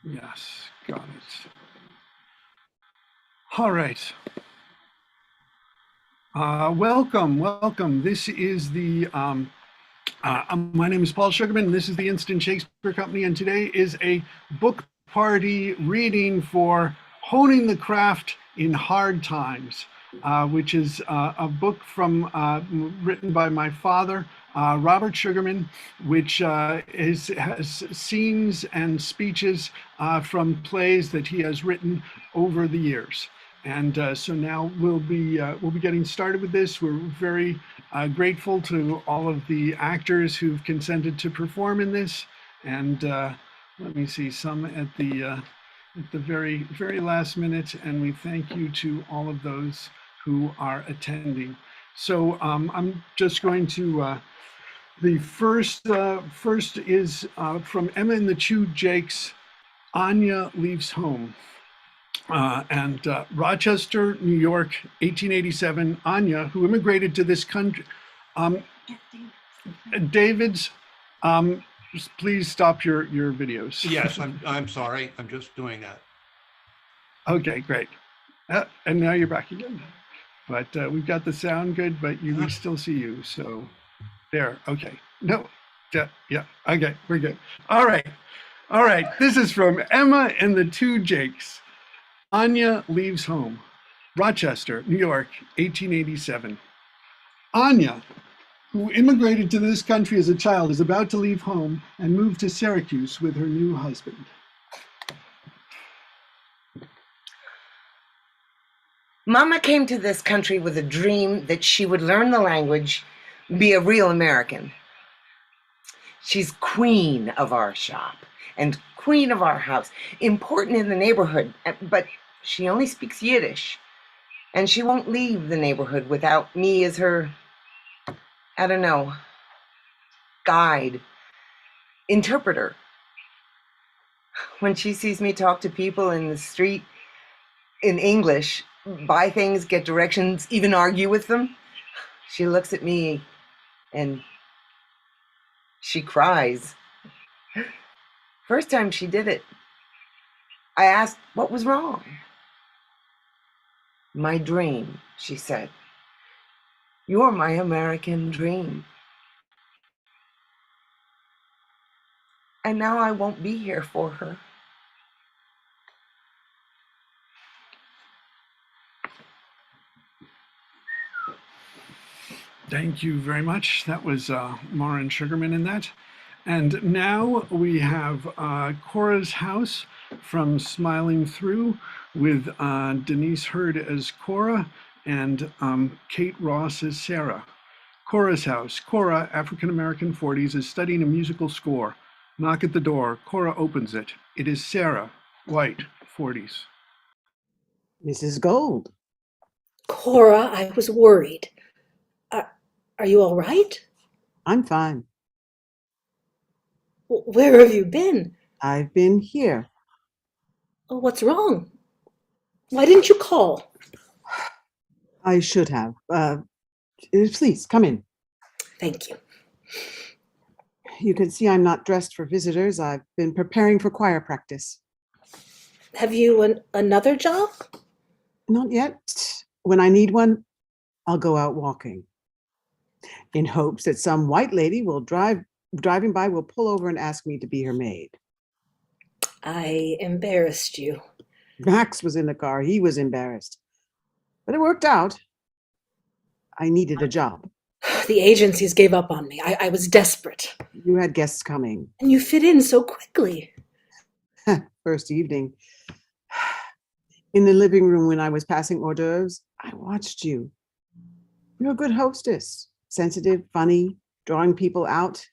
Yes, got it. All right. Welcome. This is my name is Paul Sugarman, and this is the Instant Shakespeare Company, and today is a book party reading for Honing the Craft in Hard Times, which is a book written by my father, Robert Sugarman, which has scenes and speeches from plays that he has written over the years. And so now we'll be getting started with this. We're very grateful to all of the actors who've consented to perform in this. And let me see, some at the very last minute. And we thank you to all of those who are attending. So I'm just going to. The first is from Emma and the Two Jakes. Anya Leaves Home. Rochester, New York, 1887. Anya, who immigrated to this country. David's, please stop your videos. Yes, I'm sorry. I'm just doing that. Okay, great. And now you're back again. But we've got the sound good, but we still see you. So there. Okay. No. Yeah. Okay. We're good. All right. This is from Emma and the Two Jakes. Anya Leaves Home. Rochester, New York, 1887. Anya, who immigrated to this country as a child, is about to leave home and move to Syracuse with her new husband. Mama came to this country with a dream that she would learn the language, be a real American. She's queen of our shop and queen of our house, important in the neighborhood, but she only speaks Yiddish, and she won't leave the neighborhood without me as her, I don't know, guide, interpreter. When she sees me talk to people in the street in English, buy things, get directions, even argue with them, she looks at me and she cries. First time she did it, I asked what was wrong. My dream, she said. You're my American dream. And now I won't be here for her. Thank you very much. That was Anya-Maren Sugarman in that. And now we have Cora's House from Smiling Through with Denise Hurd as Cora and Kate Ross as Sarah. Cora's House. Cora, African-American 40s, is studying a musical score. Knock at the door. Cora opens it. It is Sarah, white, 40s. Mrs. Gold. Cora, I was worried. Are you all right? I'm fine. Where have you been? I've been here. Oh, what's wrong? Why didn't you call? I should have. Please, come in. Thank you. You can see I'm not dressed for visitors. I've been preparing for choir practice. Have you another job? Not yet. When I need one, I'll go out walking. In hopes that some white lady driving by will pull over and ask me to be her maid. I embarrassed you. Max was in the car. He was embarrassed. But it worked out. I needed a job. The agencies gave up on me. I was desperate. You had guests coming. And you fit in so quickly. First evening. In the living room when I was passing hors d'oeuvres, I watched you. You're a good hostess. Sensitive, funny, drawing people out.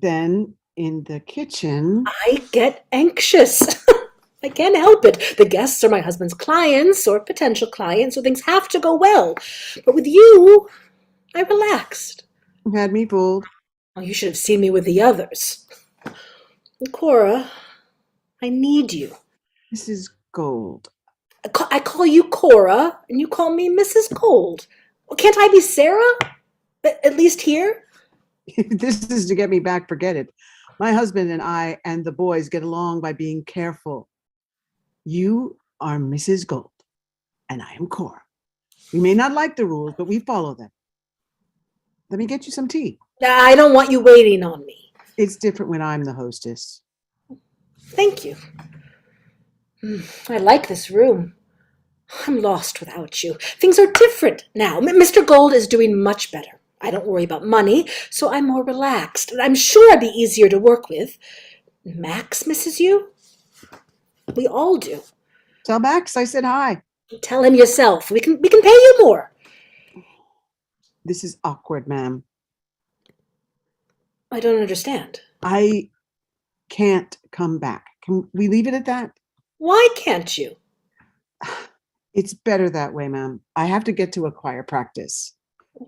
Then in the kitchen... I get anxious. I can't help it. The guests are my husband's clients or potential clients, so things have to go well. But with you, I relaxed. You had me fooled. Oh, you should have seen me with the others. Cora, I need you. Mrs. Gold. I call you Cora, and you call me Mrs. Gold. Well, can't I be Sarah? At least here? If this is to get me back, forget it. My husband and I and the boys get along by being careful. You are Mrs. Gold, and I am Cora. We may not like the rules, but we follow them. Let me get you some tea. I don't want you waiting on me. It's different when I'm the hostess. Thank you. I like this room. I'm lost without you. Things are different now. Mr. Gold is doing much better. I don't worry about money, so I'm more relaxed. I'm sure I'd be easier to work with. Max misses you? We all do. Tell Max I said hi. Tell him yourself. We can pay you more. This is awkward, ma'am. I don't understand. I can't come back. Can we leave it at that? Why can't you? It's better that way, ma'am. I have to get to a choir practice.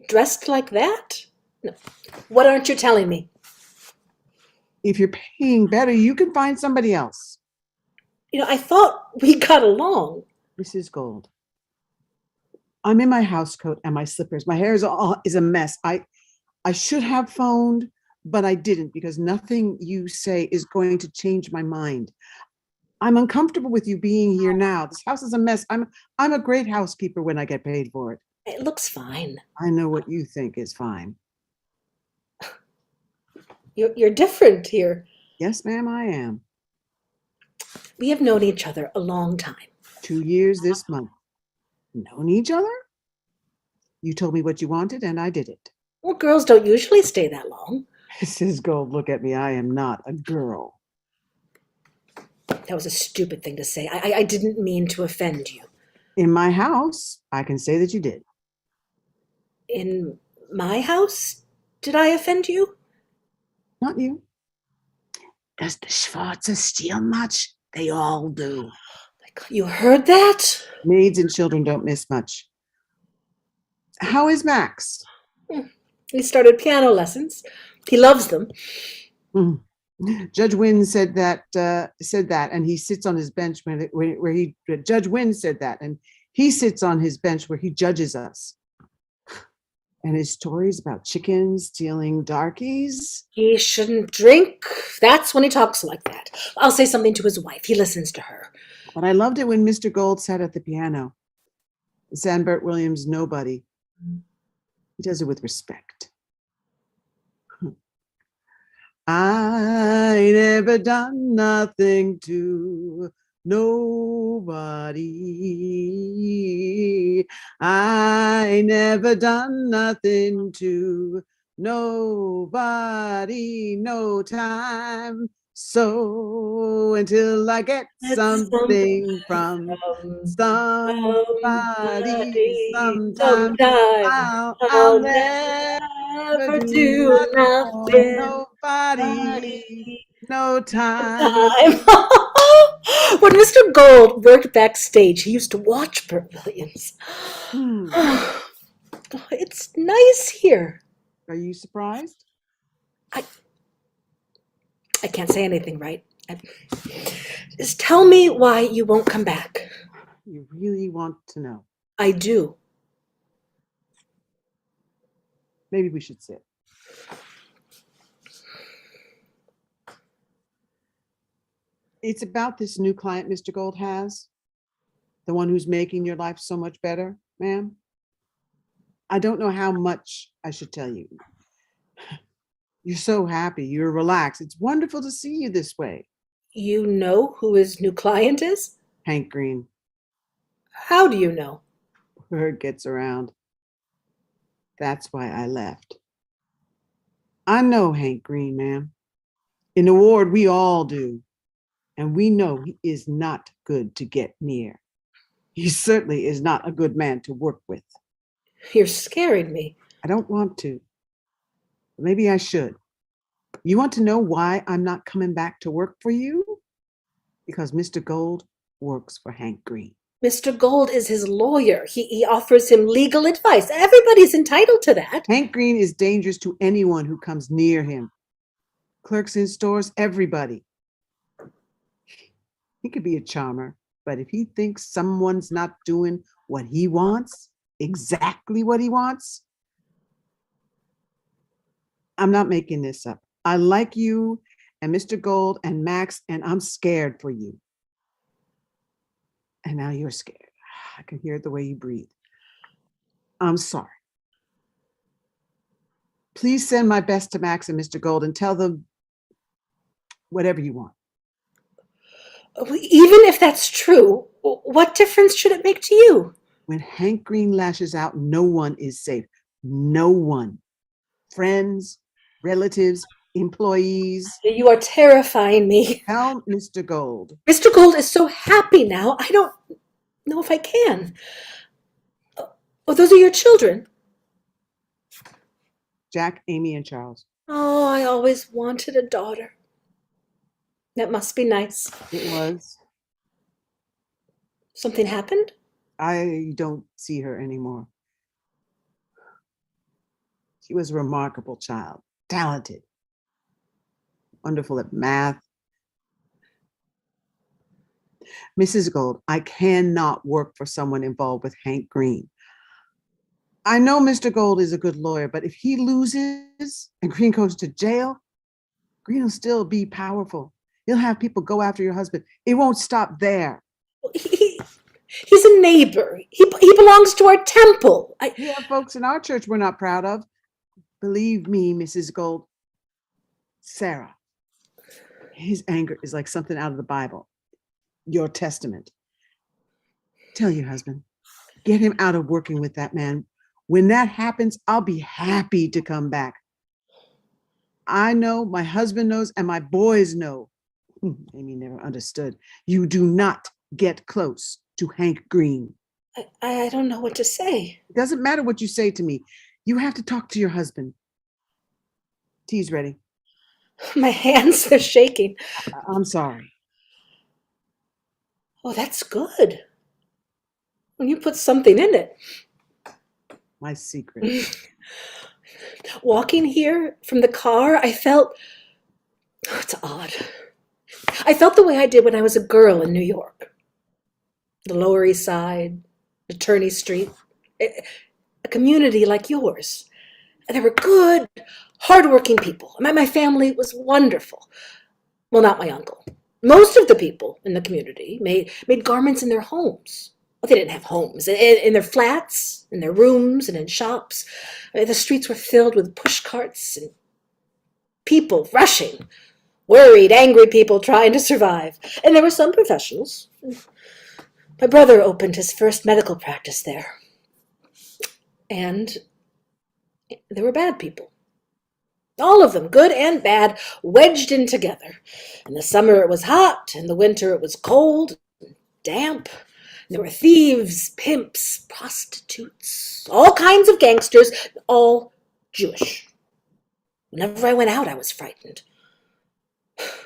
Dressed like that? No. What aren't you telling me? If you're paying better, you can find somebody else. I thought we got along. Mrs. Gold, I'm in my house coat and my slippers. My hair is a mess. I should have phoned, but I didn't because nothing you say is going to change my mind. I'm uncomfortable with you being here now. This house is a mess. I'm a great housekeeper when I get paid for it. It looks fine. I know what you think is fine. You're different here. Yes, ma'am, I am. We have known each other a long time. 2 years this month. Known each other? You told me what you wanted and I did it. Well, girls don't usually stay that long. Mrs. Gold, look at me. I am not a girl. That was a stupid thing to say. I didn't mean to offend you. In my house, I can say that you did. In my house? Did I offend you? Not you. Does the Schwarzer steal much? They all do. You heard that? Maids and children don't miss much. How is Max? He started piano lessons. He loves them. Judge Wynn said that, and he sits on his bench Judge Wynn said that, and he sits on his bench where he judges us. And his stories about chickens stealing darkies. He shouldn't drink. That's when he talks like that. I'll say something to his wife. He listens to her. But I loved it when Mr. Gold sat at the piano. Sandbert Williams' Nobody. He does it with respect. I never done nothing to nobody. I never done nothing to nobody, no time. So until I get something from somebody, sometime, I'll never do nothing, nobody, no time. When Mr. Gold worked backstage, he used to watch Bert Williams. It's nice here. Are you surprised? I can't say anything, right? Just tell me why you won't come back. You really want to know? I do. Maybe we should sit. It's about this new client Mr. Gold has, the one who's making your life so much better, ma'am. I don't know how much I should tell you. You're so happy, you're relaxed. It's wonderful to see you this way. You know who his new client is? Hank Green. How do you know? Word gets around. That's why I left. I know Hank Green, ma'am. In the ward, we all do. And we know he is not good to get near. He certainly is not a good man to work with. You're scaring me. I don't want to. Maybe I should. You want to know why I'm not coming back to work for you? Because Mr. Gold works for Hank Green. Mr. Gold is his lawyer. He offers him legal advice. Everybody's entitled to that. Hank Green is dangerous to anyone who comes near him. Clerks in stores, everybody. He could be a charmer, but if he thinks someone's not doing what he wants, exactly what he wants, I'm not making this up. I like you and Mr. Gold and Max, and I'm scared for you. And now you're scared. I can hear it the way you breathe. I'm sorry. Please send my best to Max and Mr. Gold and tell them whatever you want. Even if that's true, what difference should it make to you? When Hank Green lashes out, no one is safe. No one. Friends, relatives, employees. You are terrifying me. Tell Mr. Gold. Mr. Gold is so happy now, I don't know if I can. Oh, those are your children. Jack, Amy, and Charles. Oh, I always wanted a daughter. That must be nice. It was. Something happened? I don't see her anymore. She was a remarkable child, talented, wonderful at math. Mrs. Gold, I cannot work for someone involved with Hank Green. I know Mr. Gold is a good lawyer, but if he loses and Green goes to jail, Green will still be powerful. He'll have people go after your husband. It won't stop there. He's a neighbor. He belongs to our temple. We have folks in our church we're not proud of. Believe me, Mrs. Gold. Sarah, his anger is like something out of the Bible, your testament. Tell your husband, get him out of working with that man. When that happens, I'll be happy to come back. I know, my husband knows, and my boys know. Amy never understood. You do not get close to Hank Green. I don't know what to say. It doesn't matter what you say to me. You have to talk to your husband. Tea's ready. My hands are shaking. I'm sorry. Oh, that's good. When you put something in it. My secret. Walking here from the car, I felt, it's odd. I felt the way I did when I was a girl in New York. The Lower East Side, Attorney Street, a community like yours. And there were good, hardworking people. My family was wonderful. Well, not my uncle. Most of the people in the community made garments in their homes. Well, they didn't have homes. In their flats, in their rooms, and in shops. The streets were filled with push carts and people rushing. Worried, angry people trying to survive. And there were some professionals. My brother opened his first medical practice there. And there were bad people. All of them, good and bad, wedged in together. In the summer it was hot, in the winter it was cold, damp. There were thieves, pimps, prostitutes, all kinds of gangsters, all Jewish. Whenever I went out, I was frightened.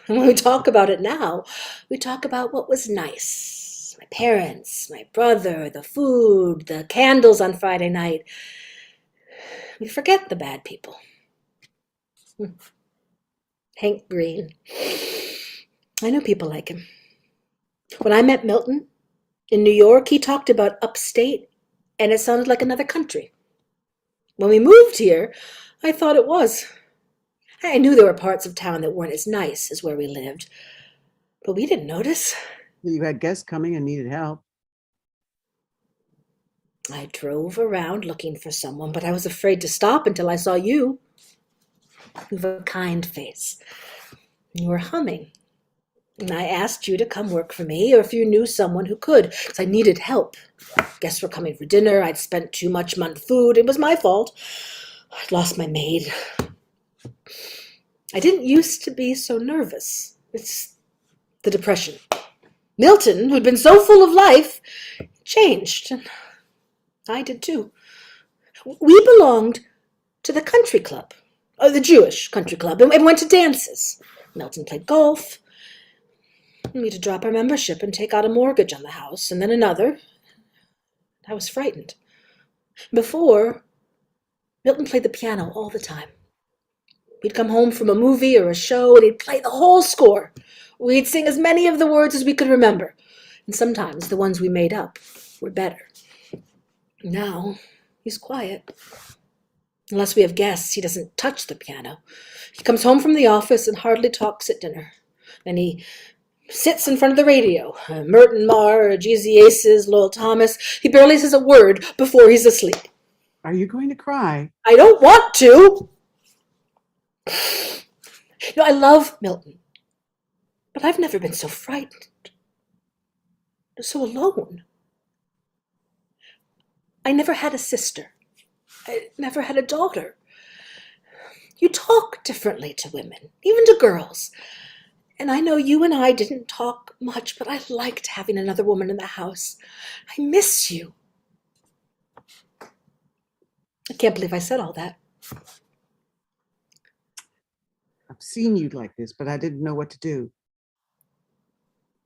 And when we talk about it now, we talk about what was nice. My parents, my brother, the food, the candles on Friday night. We forget the bad people. Hank Green. I know people like him. When I met Milton in New York, he talked about upstate, and it sounded like another country. When we moved here, I thought it was. I knew there were parts of town that weren't as nice as where we lived, but we didn't notice. You had guests coming and needed help. I drove around looking for someone, but I was afraid to stop until I saw you. You have a kind face. You were humming. And I asked you to come work for me, or if you knew someone who could, because I needed help. Guests were coming for dinner. I'd spent too much on food. It was my fault. I'd lost my maid. I didn't used to be so nervous. It's the depression. Milton, who'd been so full of life, changed. And I did too. We belonged to the country club, the Jewish country club, and went to dances. Milton played golf. We had to drop our membership and take out a mortgage on the house, and then another. I was frightened. Before, Milton played the piano all the time. We'd come home from a movie or a show, and he'd play the whole score. We'd sing as many of the words as we could remember, and sometimes the ones we made up were better. Now, he's quiet. Unless we have guests, he doesn't touch the piano. He comes home from the office and hardly talks at dinner. Then he sits in front of the radio. Merton Marr, Jeezy Aces, Lowell Thomas. He barely says a word before he's asleep. Are you going to cry? I don't want to. I love Milton, but I've never been so frightened, so alone. I never had a sister. I never had a daughter. You talk differently to women, even to girls. And I know you and I didn't talk much, but I liked having another woman in the house. I miss you. I can't believe I said all that. I've seen you like this, but I didn't know what to do.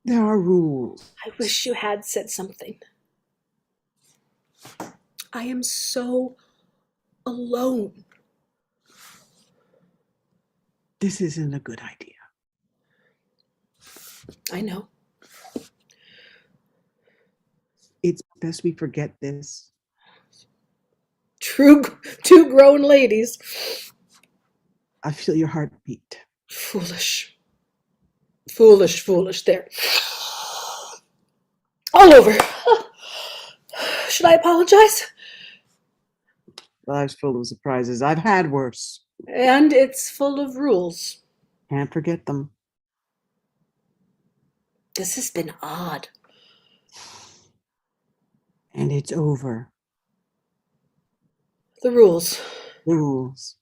There are rules. I wish you had said something. I am so alone. This isn't a good idea. I know. It's best we forget this. Two grown ladies. I feel your heartbeat. Foolish. Foolish, foolish. There. All over. Should I apologize? Life's full of surprises. I've had worse. And it's full of rules. Can't forget them. This has been odd. And it's over. The rules. The rules.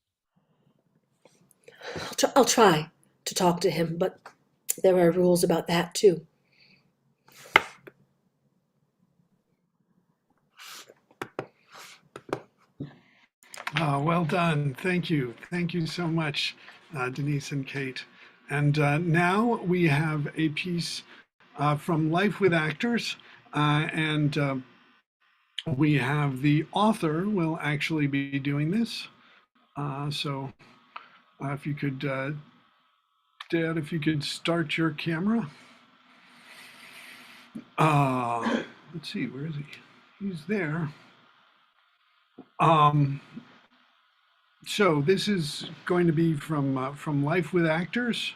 I'll try to talk to him, but there are rules about that too. Well done. Thank you. Thank you so much, Denise and Kate. And now we have a piece from Life with Actors. And we have the author will actually be doing this. So if you could, Dad, if you could start your camera. Let's see, where is he? He's there. So this is going to be from Life with Actors.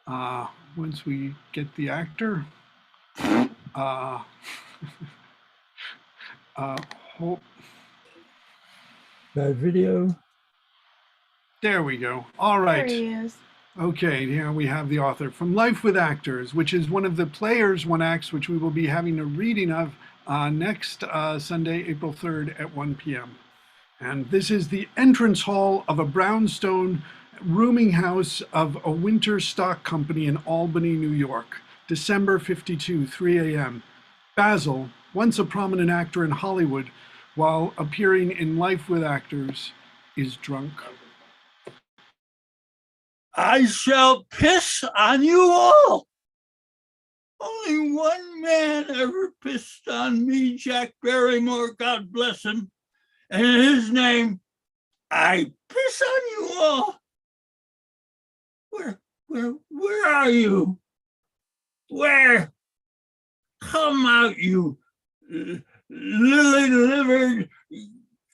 Once we get the actor. That video. There we go. All right. There he is. Okay, here we have the author from Life with Actors, which is one of the Players One Acts, which we will be having a reading of next Sunday, April 3rd at 1 p.m. And this is the entrance hall of a brownstone rooming house of a winter stock company in Albany, New York, December 52, 3 a.m. Basil, once a prominent actor in Hollywood, while appearing in Life with Actors, is drunk. I shall piss on you all. Only one man ever pissed on me, Jack Barrymore, God bless him. And in his name, I piss on you all. Where are you? Where? Come out, you lily-livered,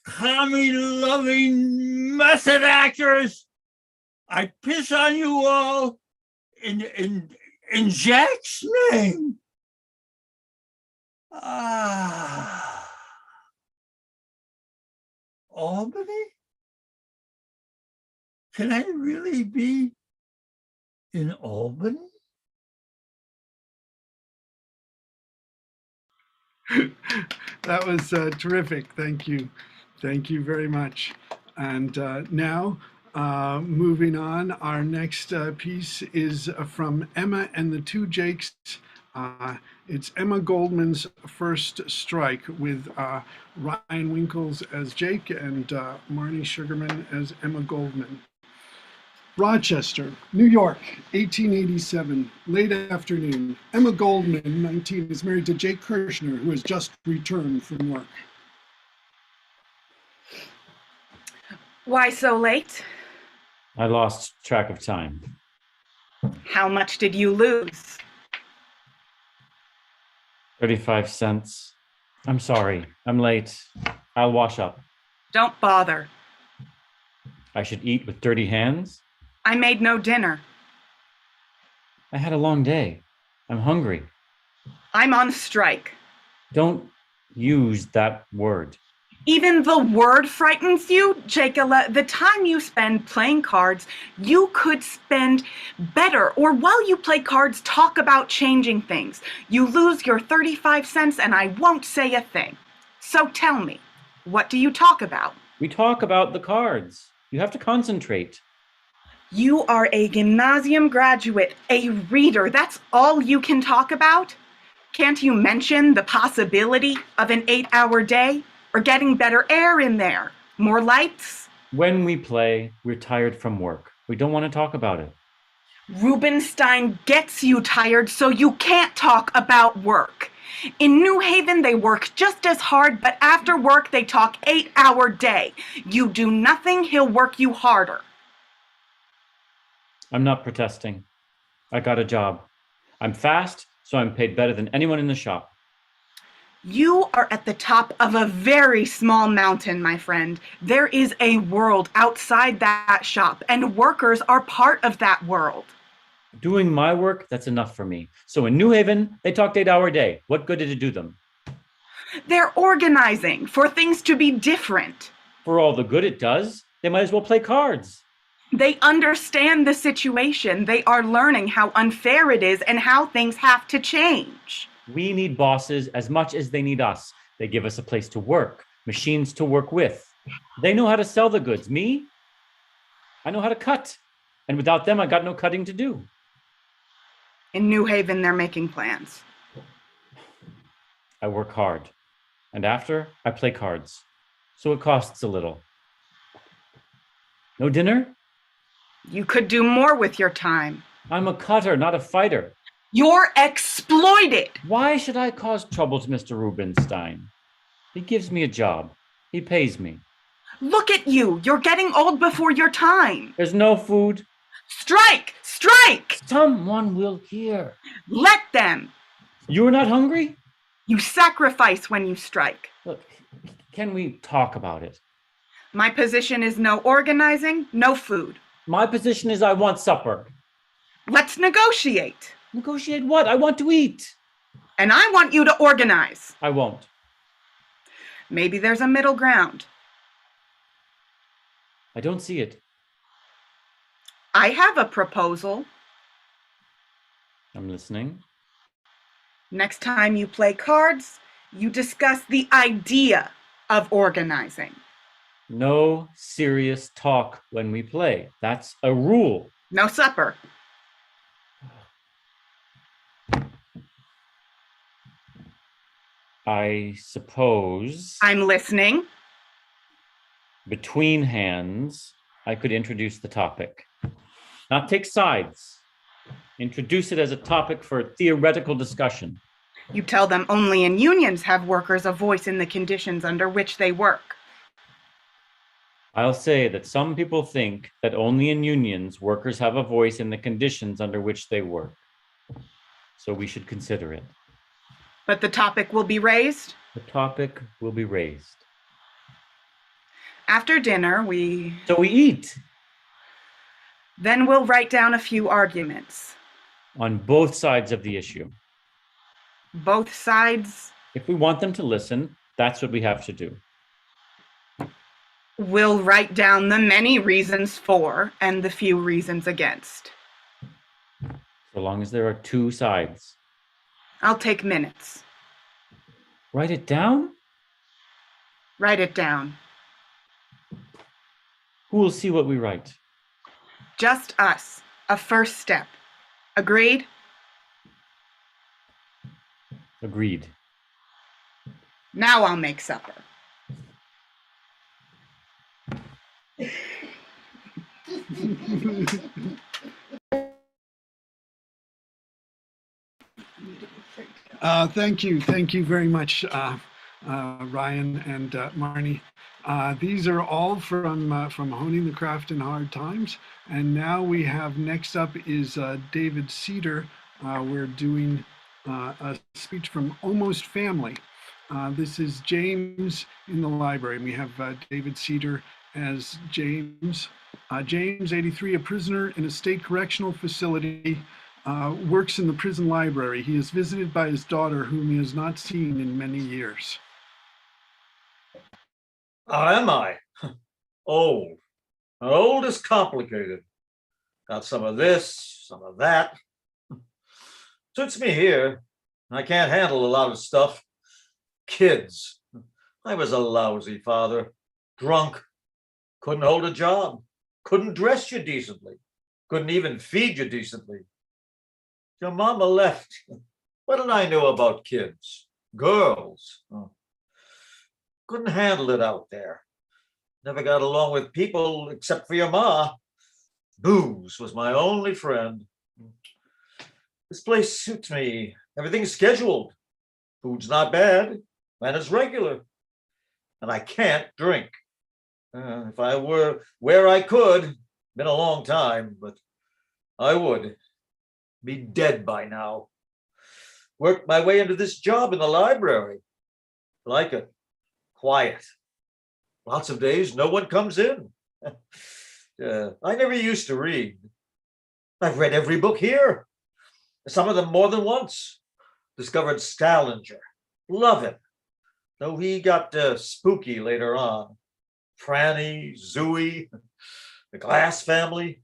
commie-loving method actors. I piss on you all in Jack's name. Albany? Can I really be in Albany? That was terrific. Thank you. Thank you very much. And now, moving on, our next piece is from Emma and the Two Jakes. It's Emma Goldman's First Strike with Ryan Winkles as Jake and Marnie Sugarman as Emma Goldman. Rochester, New York, 1887, late afternoon. Emma Goldman, 19, is married to Jake Kirshner, who has just returned from work. Why so late? I lost track of time. How much did you lose? 35 cents. I'm sorry. I'm late. I'll wash up. Don't bother. I should eat with dirty hands? I made no dinner. I had a long day. I'm hungry. I'm on strike. Don't use that word. Even the word frightens you, Jacob. The time you spend playing cards, you could spend better. Or while you play cards, talk about changing things. You lose your 35 cents and I won't say a thing. So tell me, what do you talk about? We talk about the cards. You have to concentrate. You are a gymnasium graduate, a reader. That's all you can talk about? Can't you mention the possibility of an 8-hour day? Or getting better air in there? More lights? When we play, we're tired from work. We don't want to talk about it. Rubenstein gets you tired, so you can't talk about work. In New Haven, they work just as hard, but after work, they talk 8-hour day. You do nothing, he'll work you harder. I'm not protesting. I got a job. I'm fast, so I'm paid better than anyone in the shop. You are at the top of a very small mountain, my friend. There is a world outside that shop, and workers are part of that world. Doing my work, that's enough for me. So in New Haven, they talked 8-hour day. What good did it do them? They're organizing for things to be different. For all the good it does, they might as well play cards. They understand the situation. They are learning how unfair it is and how things have to change. We need bosses as much as they need us. They give us a place to work, machines to work with. They know how to sell the goods. Me? I know how to cut. And without them, I got no cutting to do. In New Haven, they're making plans. I work hard. And after, I play cards. So it costs a little. No dinner? You could do more with your time. I'm a cutter, not a fighter. You're exploited. Why should I cause trouble to Mr. Rubenstein? He gives me a job. He pays me. Look at you. You're getting old before your time. There's no food. Strike! Strike! Someone will hear. Let them. You're not hungry? You sacrifice when you strike. Look, can we talk about it? My position is no organizing, no food. My position is I want supper. Let's negotiate. Negotiate what? I want to eat. And I want you to organize. I won't. Maybe there's a middle ground. I don't see it. I have a proposal. I'm listening. Next time you play cards, you discuss the idea of organizing. No serious talk when we play. That's a rule. No supper. I suppose I'm listening. between hands, I could introduce the topic. Not take sides. Introduce it as a topic for theoretical discussion. You tell them only in unions have workers a voice in the conditions under which they work. I'll say that some people think that only in unions workers have a voice in the conditions under which they work. So we should consider it. But the topic will be raised. The topic will be raised. After dinner, So we eat. Then we'll write down a few arguments. On both sides of the issue. Both sides. If we want them to listen, that's what we have to do. We'll write down the many reasons for and the few reasons against. So long as there are two sides. I'll take minutes. Write it down? Write it down. Who will see what we write? Just us. A first step. Agreed? Agreed. Now I'll make supper. Thank you very much, Ryan and Marnie. These are all from Honing the Craft in Hard Times. And now we have next up is David Cedar. We're doing a speech from Almost Family. This is James in the library. We have David Cedar as James. James, 83, a prisoner in a state correctional facility, works in the prison library. He is visited by his daughter, whom he has not seen in many years. How am I? Old. Old is complicated. Got some of this, some of that. Suits me here. I can't handle a lot of stuff. Kids. I was a lousy father. Drunk. Couldn't hold a job. Couldn't dress you decently. Couldn't even feed you decently. Your mama left. What did I know about kids? Girls. Oh. Couldn't handle it out there. Never got along with people except for your ma. Booze was my only friend. This place suits me. Everything's scheduled. Food's not bad. And it's regular. And I can't drink. If I were where I could, been a long time, but I would be dead by now. Worked my way into this job in the library. Like it. Quiet. Lots of days no one comes in. I never used to read. I've read every book here. Some of them more than once. Discovered Salinger. Love him. Though he got spooky later on. Franny, Zooey, the Glass family.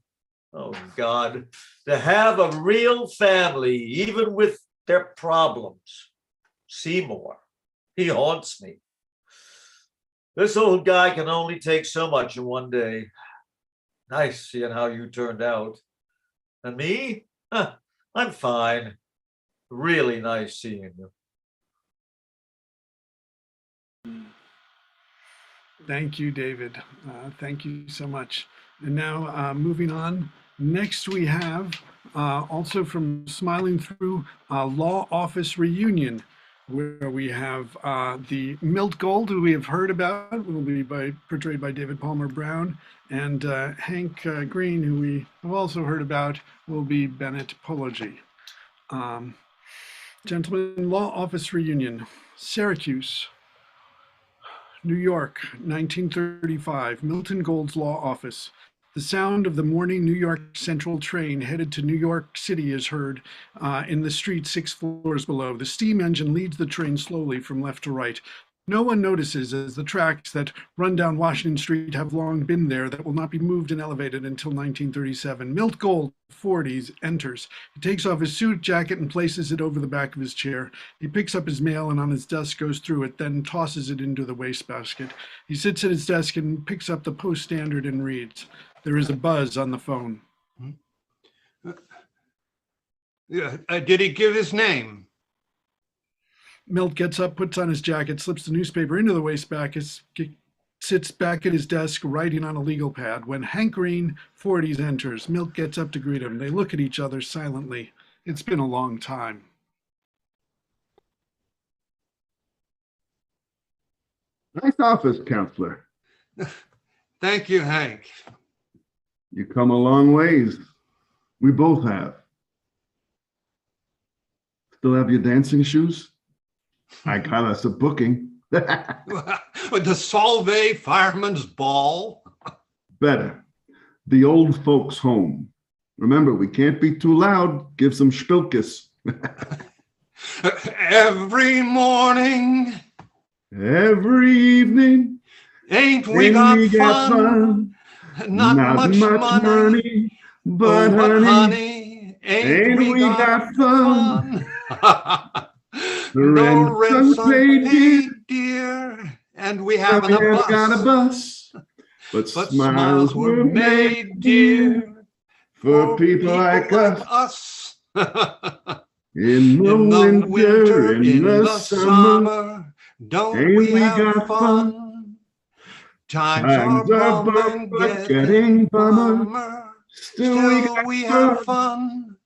Oh God, to have a real family, even with their problems. Seymour, he haunts me. This old guy can only take so much in one day. Nice seeing how you turned out. And me? I'm fine. Really nice seeing you. Thank you, David. Thank you so much. And now moving on. Next we have also from Smiling Through Law Office Reunion, where we have the Milt Gold, who we have heard about, will be portrayed by David Palmer Brown, and Hank Green, who we have also heard about, will be Bennett Pologe. Gentlemen, Law Office Reunion, Syracuse, New York, 1935, Milton Gold's law office. The sound of the morning New York Central train headed to New York City is heard in the street 6 floors below. The steam engine leads the train slowly from left to right. No one notices as the tracks that run down Washington Street have long been there that will not be moved and elevated until 1937. Milt Gold, 40s, enters. He takes off his suit jacket and places it over the back of his chair. He picks up his mail and on his desk goes through it, then tosses it into the wastebasket. He sits at his desk and picks up the Post Standard and reads. There is a buzz on the phone. Did he give his name? Milt gets up, puts on his jacket, slips the newspaper into the wastebasket, sits back at his desk, writing on a legal pad. When Hank Green, 40s, enters, Milt gets up to greet him. They look at each other silently. It's been a long time. Nice office, counselor. Thank you, Hank. You come a long ways. We both have. Still have your dancing shoes? I got us a booking. With the Solvay Fireman's Ball. Better. The old folks' home. Remember, we can't be too loud. Give some spilkes. Every morning. Every evening. Ain't we got fun? Not much money. But honey, ain't we got fun? The rent's unpaid, dear, and we haven't got a bus. But smiles were made, dear, for people like us. In the winter, in the summer, don't we have fun? Times are bummer, getting bummer. Still we have fun.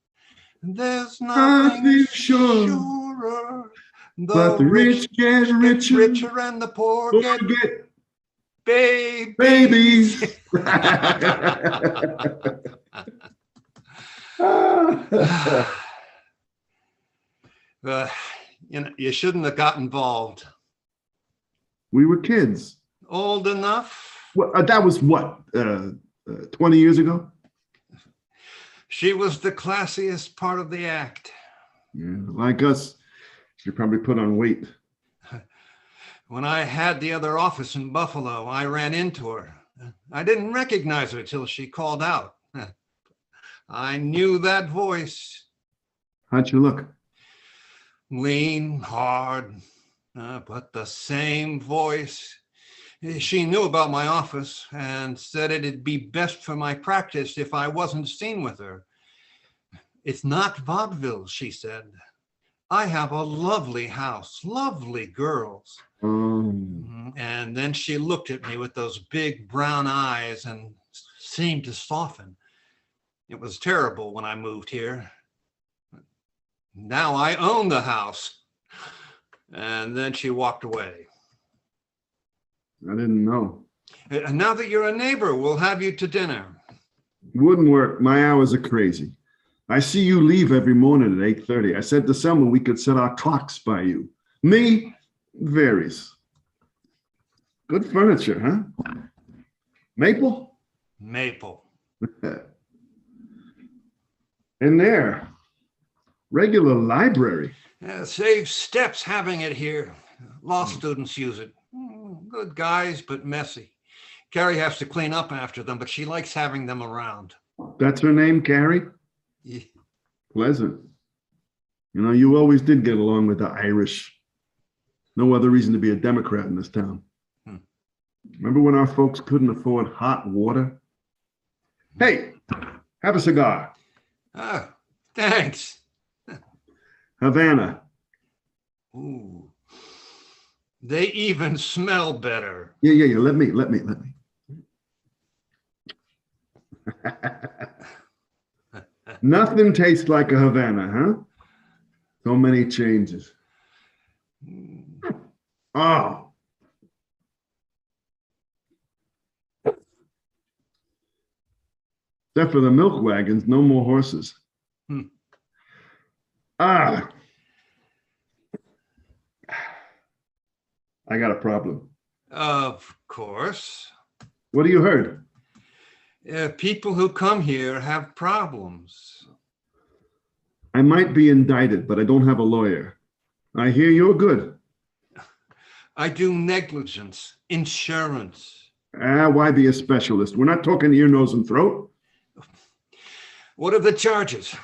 There's nothing surer. But the rich get richer and the poor get babies. You shouldn't have got involved. We were kids. Old enough? Well, that was what, 20 years ago? She was the classiest part of the act. Yeah, like us, she probably put on weight. When I had the other office in Buffalo, I ran into her. I didn't recognize her till she called out. I knew that voice. How'd you look? Lean, hard, but the same voice. She knew about my office and said it'd be best for my practice if I wasn't seen with her. It's not vaudeville, she said. I have a lovely house, lovely girls. And then she looked at me with those big brown eyes and seemed to soften. It was terrible when I moved here. Now I own the house. And then she walked away. I didn't know. Now that you're a neighbor, we'll have you to dinner. Wouldn't work. My hours are crazy. I see you leave every morning at 8:30. I said to someone we could set our clocks by you. Me? Varies. Good furniture, huh? Maple? Maple. In there. Regular library. Saves steps having it here. Law students use it. Good guys, but messy. Carrie has to clean up after them, but she likes having them around. That's her name, Carrie? Yeah. Pleasant. You know, you always did get along with the Irish. No other reason to be a Democrat in this town. Remember when our folks couldn't afford hot water? Hey, have a cigar. Thanks. Havana. Ooh. They even smell better. Yeah. Let me. Nothing tastes like a Havana, huh? So many changes. Oh. Except for the milk wagons, no more horses. I got a problem. Of course. What have you heard? People who come here have problems. I might be indicted, but I don't have a lawyer. I hear you're good. I do negligence, insurance. Why be a specialist? We're not talking ear, nose, and throat. What are the charges?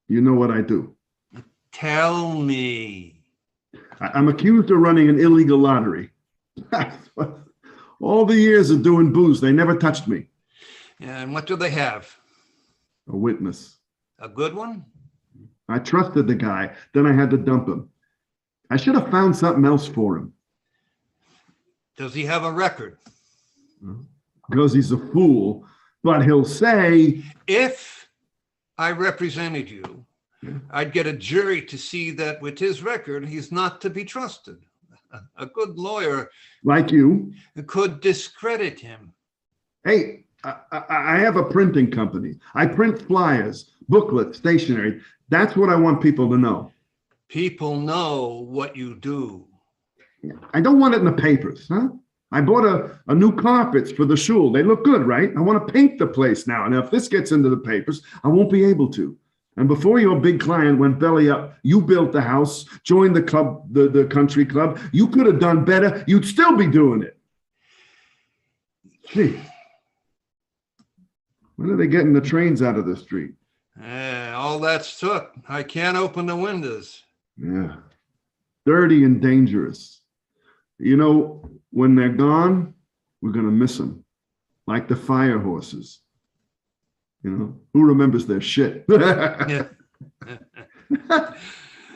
You know what I do. Tell me. I'm accused of running an illegal lottery. All the years of doing booze, they never touched me. And what do they have? A witness. A good one? I trusted the guy, then I had to dump him. I should have found something else for him. Does he have a record? Because he's a fool, but he'll say... If I represented you, I'd get a jury to see that with his record, he's not to be trusted. A good lawyer... Like you? ...could discredit him. Hey, I have a printing company. I print flyers, booklets, stationery. That's what I want people to know. People know what you do. I don't want it in the papers, huh? I bought a new carpets for the shul. They look good, right? I want to paint the place now. And if this gets into the papers, I won't be able to. And before your big client went belly up, you built the house, joined the club, the country club. You could have done better. You'd still be doing it. Gee. When are they getting the trains out of the street? All that's took. I can't open the windows. Yeah. Dirty and dangerous. You know, when they're gone, we're going to miss them. Like the fire horses. You know, who remembers their shit? You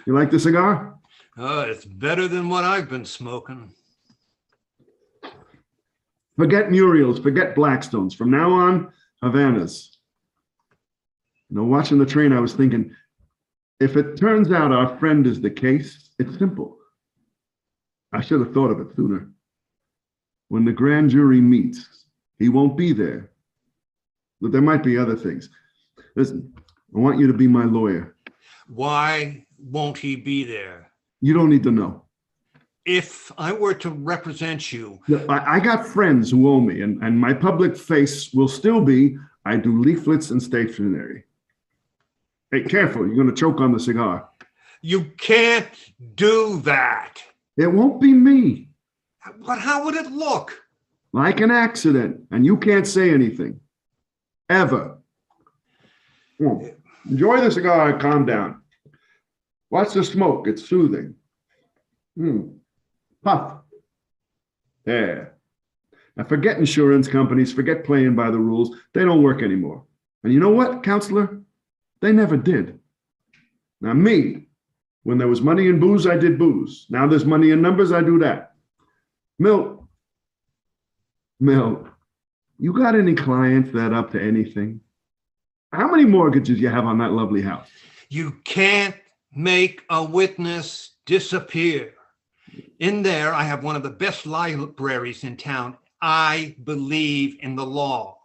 like the cigar? Oh, it's better than what I've been smoking. Forget Muriel's, forget Blackstone's. From now on, Havanas. You know, watching the train, I was thinking, if it turns out our friend is the case, it's simple. I should have thought of it sooner. When the grand jury meets, he won't be there. But there might be other things. Listen, I want you to be my lawyer. Why won't he be there? You don't need to know. if I were to represent you. Look, I got friends who owe me, and my public face will still be, I do leaflets and stationery. Hey, careful, you're going to choke on the cigar. You can't do that. It won't be me. But how would it look? Like an accident, and you can't say anything. Ever. Enjoy the cigar and calm down. Watch the smoke, it's soothing. Puff. There. Now forget insurance companies, forget playing by the rules. They don't work anymore. And you know what, counselor? They never did. Now me, when there was money in booze, I did booze. Now there's money in numbers, I do that. Milt, you got any clients that up to anything? How many mortgages you have on that lovely house? You can't make a witness disappear. In there, I have one of the best libraries in town. I believe in the law.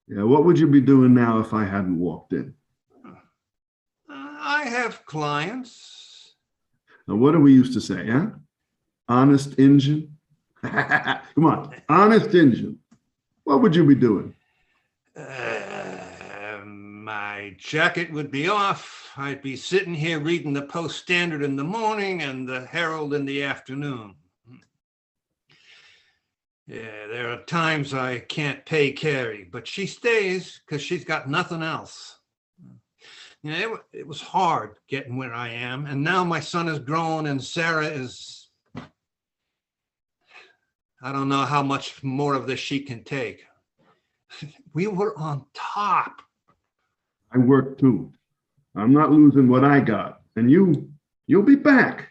Yeah, what would you be doing now if I hadn't walked in? I have clients. Now, what do we used to say, huh? Honest Injun? Come on, honest Injun. What would you be doing? My jacket would be off. I'd be sitting here reading the Post-Standard in the morning and the Herald in the afternoon. Yeah, there are times I can't pay Carrie, but she stays because she's got nothing else. You know, it was hard getting where I am, and now my son is grown and Sarah is, I don't know how much more of this she can take. We were on top. I work too. I'm not losing what I got, and you'll be back.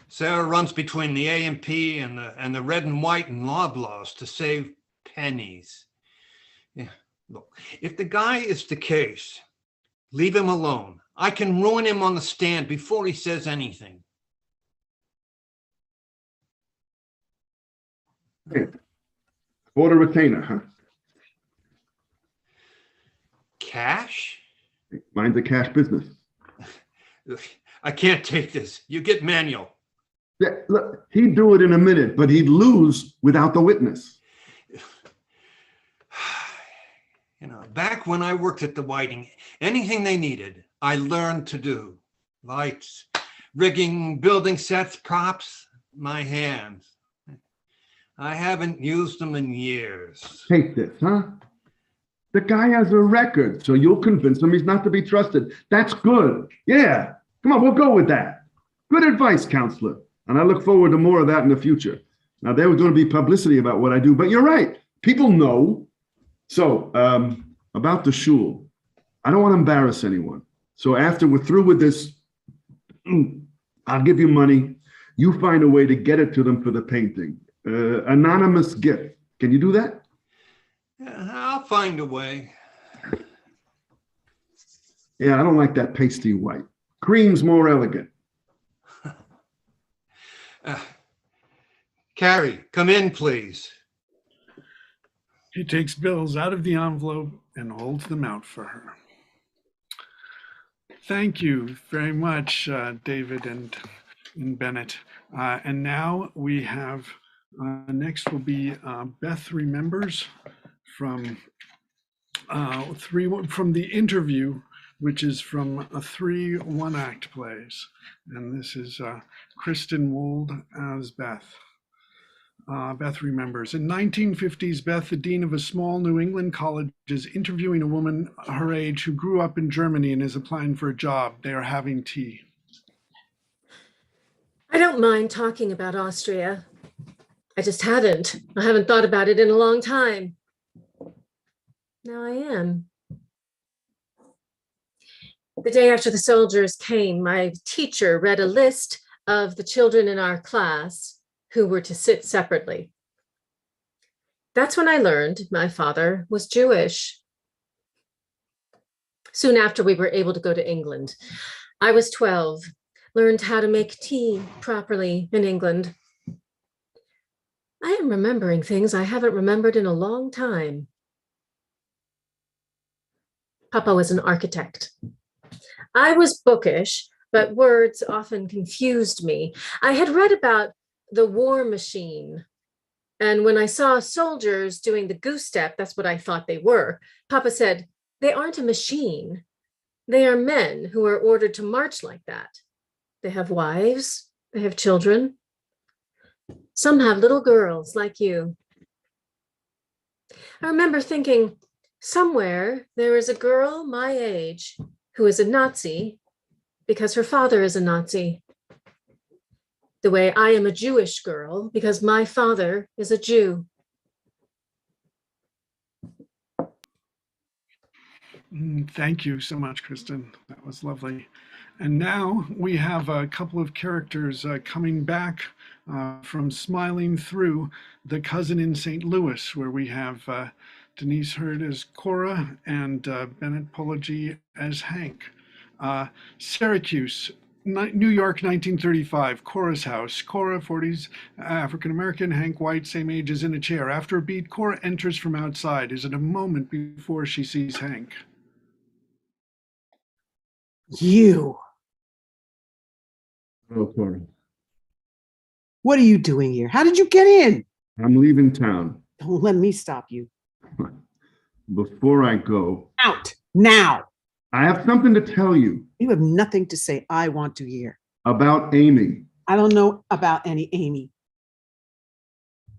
Sarah runs between the A&P and the red and white and Loblaws to save pennies. Yeah, look, if the guy is the case, leave him alone. I can ruin him on the stand before he says anything. Hey, order retainer, huh? Cash? Mine's a cash business. I can't take this. You get manual. Yeah, look, he'd do it in a minute, but he'd lose without the witness. You know, back when I worked at the Whiting, anything they needed, I learned to do. Lights, rigging, building sets, props, my hands. I haven't used them in years. Take this, huh? The guy has a record, so you'll convince him he's not to be trusted. That's good. Yeah, come on, we'll go with that. Good advice, counselor. And I look forward to more of that in the future. Now, there was going to be publicity about what I do, but you're right. People know. So, about the shul, I don't want to embarrass anyone. So after we're through with this, I'll give you money. You find a way to get it to them for the painting. Anonymous gift. Can you do that? I'll find a way. Yeah, I don't like that pasty white. Cream's more elegant. Carrie, come in, please. He takes bills out of the envelope and holds them out for her. Thank you very much, David and Bennett. And now we have, next will be Beth Remembers from the interview, which is from 3 one-act plays. And this is Beth-Kristin Wold as Beth. Beth Remembers. In 1950s, Beth, the dean of a small New England college, is interviewing a woman her age who grew up in Germany and is applying for a job. They are having tea. I don't mind talking about Austria. I just hadn't. I haven't thought about it in a long time. Now I am. The day after the soldiers came, my teacher read a list of the children in our class who were to sit separately. That's when I learned my father was Jewish. Soon after we were able to go to England, I was 12, learned how to make tea properly in England. I am remembering things I haven't remembered in a long time. Papa was an architect. I was bookish, but words often confused me. I had read about the war machine, and when I saw soldiers doing the goose step, that's what I thought they were. Papa said, they aren't a machine. They are men who are ordered to march like that. They have wives, they have children. Some have little girls like you. I remember thinking, somewhere there is a girl my age who is a Nazi because her father is a Nazi. The way I am a Jewish girl because my father is a Jew. Thank you so much, Kristen. That was lovely. And now we have a couple of characters coming back from Smiling Through, The Cousin in St. Louis, where we have Denise Hurd as Cora and Bennett Pologe as Hank. Syracuse, New York, 1935, Cora's house. Cora, 40s, African-American, Hank white, same age, is in a chair. After a beat, Cora enters from outside. Is it a moment before she sees Hank? You. Oh, Cora, What are you doing here? How did you get in? I'm leaving town. Don't let me stop you. Before I go, Out now. I have something to tell you You have nothing to say I want to hear. about Amy. I don't know about any Amy.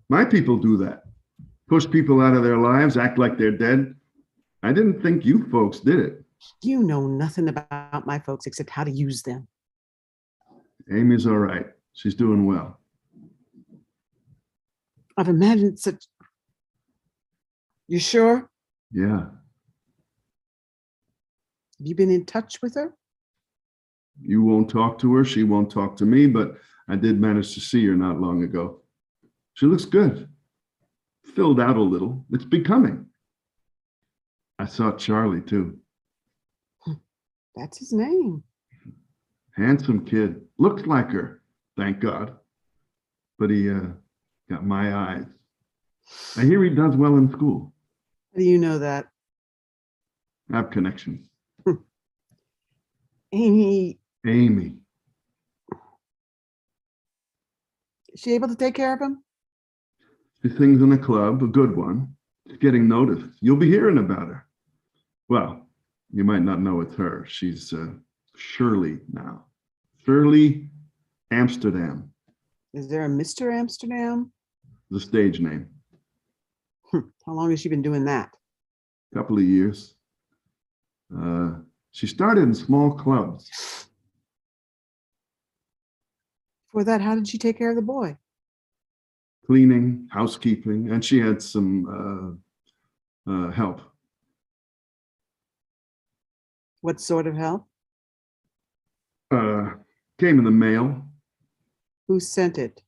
My people do that. Push people out of their lives, act like they're dead. I didn't think you folks did it. You know nothing about my folks except how to use them. Amy's all right. She's doing well. I've imagined such. You sure? Yeah. Have you been in touch with her? You won't talk to her. She won't talk to me, but I did manage to see her not long ago. She looks good. Filled out a little. It's becoming. I saw Charlie too. That's his name. Handsome kid. Looks like her, thank God. But he got my eyes. I hear he does well in school. How do you know that? I have connections. Amy, Amy. is she able to take care of him? She sings in a club, a good one. She's getting noticed. You'll be hearing about her. Well, you might not know it's her. She's Shirley now. Shirley Amsterdam, Is there a Mr. Amsterdam? the stage name. How long has she been doing that? Couple of years. She started in small clubs. Before that, how did she take care of the boy? Cleaning, housekeeping, and she had some help. What sort of help? Came in the mail. Who sent it?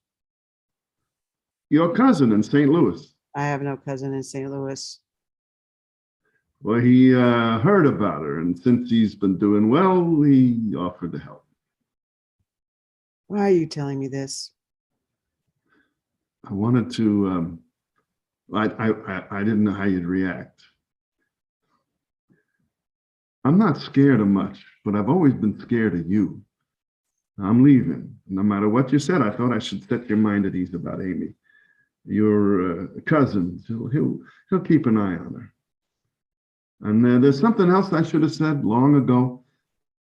Your cousin in St. Louis. I have no cousin in St. Louis. Well, he heard about her, and since he's been doing well, he offered to help. Why are you telling me this? I wanted to, I didn't know how you'd react. I'm not scared of much, but I've always been scared of you. I'm leaving. No matter what you said, I thought I should set your mind at ease about Amy. Your cousin, he'll keep an eye on her. And there's something else I should have said long ago.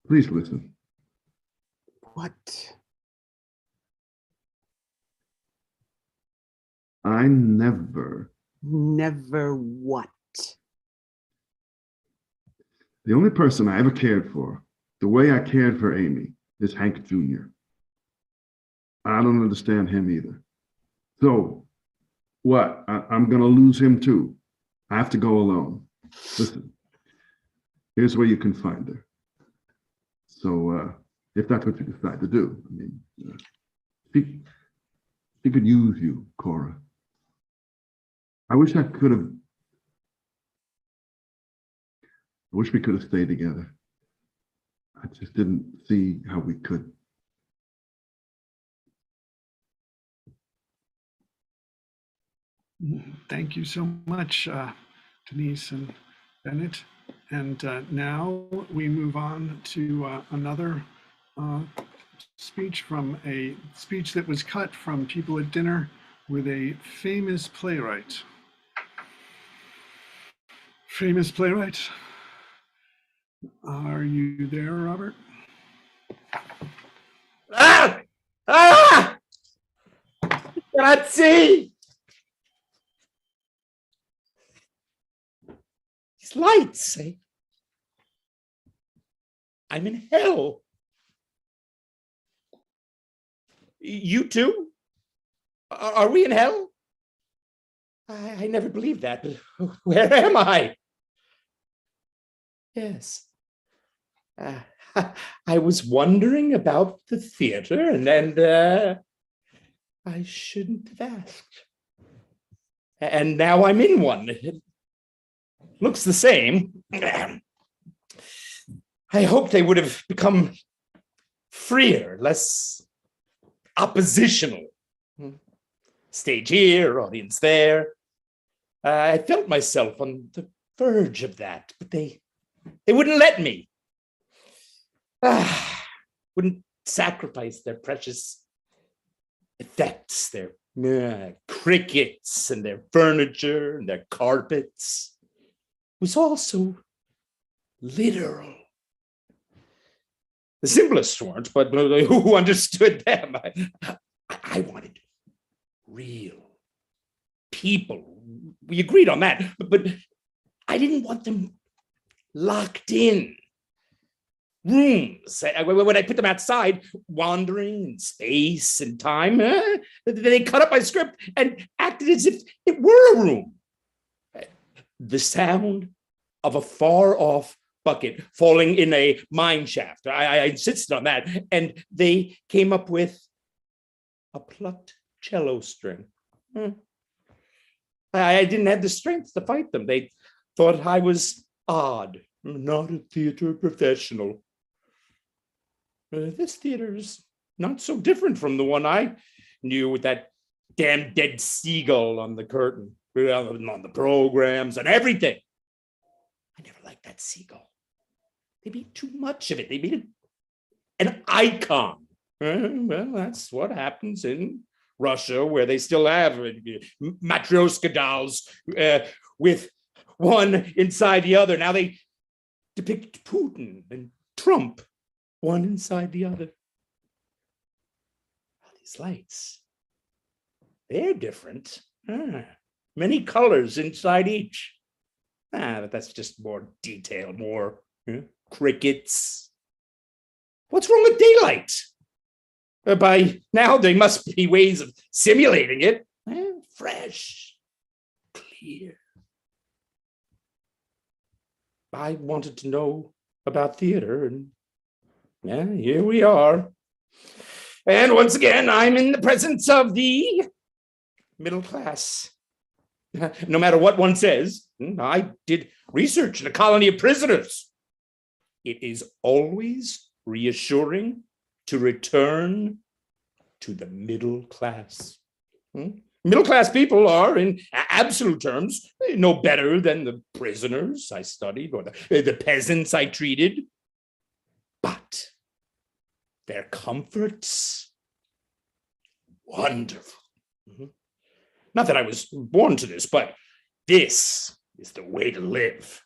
Please listen. What? I never. Never what? The only person I ever cared for, the way I cared for Amy, is Hank Jr. I don't understand him either. So, what? I'm going to lose him too. I have to go alone. Listen, here's where you can find her. So, if that's what you decide to do, I mean, she could use you, Cora. I wish we could have stayed together. I just didn't see how we could. Thank you so much, Denise and Bennett. And now we move on to another speech from a speech that was cut from People at Dinner with a famous playwright. Famous playwright. Are you there, Robert? Ah! Ah! Cannot see! These lights. I'm in hell. You too? Are we in hell? I never believed that, but where am I? Yes. I was wondering about the theater, and I shouldn't have asked. And now I'm in one. It looks the same. I hoped they would have become freer, less oppositional. Stage here, audience there. I felt myself on the verge of that, but they wouldn't let me. Wouldn't sacrifice their precious effects, their crickets and their furniture and their carpets. It was all so literal. The simplest weren't, but who understood them? I wanted real people. We agreed on that, but I didn't want them locked in rooms. When I put them outside, wandering in space and time, they cut up my script and acted as if it were a room. The sound of a far-off bucket falling in a mine shaft. I insisted on that, and they came up with a plucked cello string. I didn't have the strength to fight them. They thought I was odd, not a theater professional. This theater is not so different from the one I knew, with that damn dead seagull on the curtain, on the programs and everything. I never liked that seagull. They made too much of it. They made it an icon. Well, that's what happens in Russia, where they still have Matryoshka dolls with one inside the other. Now they depict Putin and Trump, one inside the other. These lights, they're different. Many colors inside each. But that's just more detail, more crickets. What's wrong with daylight? By now, there must be ways of simulating it. Fresh, clear. I wanted to know about theater, and here we are. And once again, I'm in the presence of the middle class. No matter what one says, I did research in a colony of prisoners. It is always reassuring to return to the middle class. Middle class people are, in absolute terms, no better than the prisoners I studied or the peasants I treated. But their comforts, wonderful. Not that I was born to this, but this is the way to live.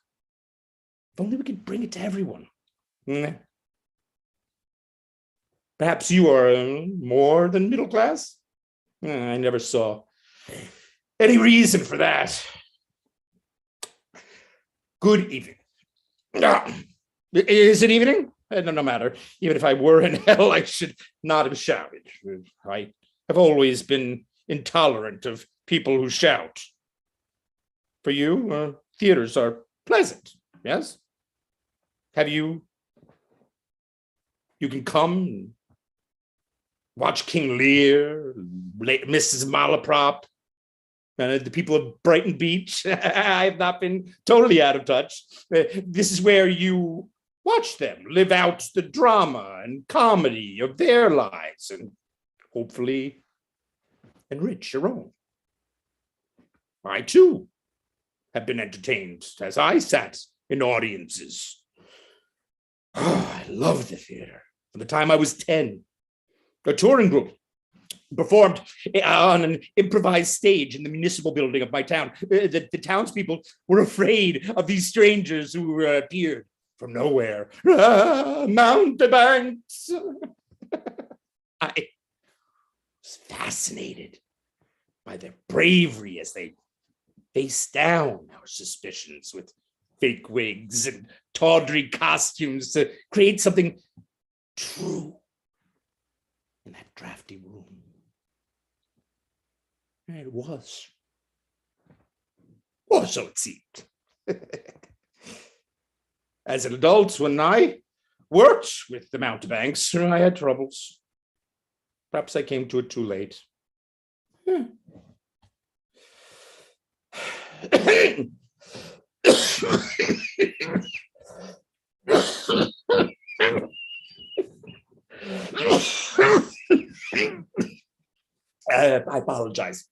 If only we could bring it to everyone. Perhaps you are more than middle class? I never saw any reason for that. Good evening. Is it evening? No matter. Even if I were in hell, I should not have shouted. I have always been intolerant of people who shout. For you, theaters are pleasant, yes? Have you can come watch King Lear, Mrs. Malaprop, the people of Brighton Beach. I have not been totally out of touch. This is where you watch them live out the drama and comedy of their lives and hopefully enrich your own. I too have been entertained as I sat in audiences. Oh, I love the theater. from the time I was 10. A touring group performed on an improvised stage in the municipal building of my town. The townspeople were afraid of these strangers who appeared from nowhere. Mountebanks! I was fascinated by their bravery as they faced down our suspicions with fake wigs and tawdry costumes to create something true in that drafty room. And it was. Or so it seemed. As an adult, when I worked with the mountebanks, I had troubles. Perhaps I came to it too late. I apologize.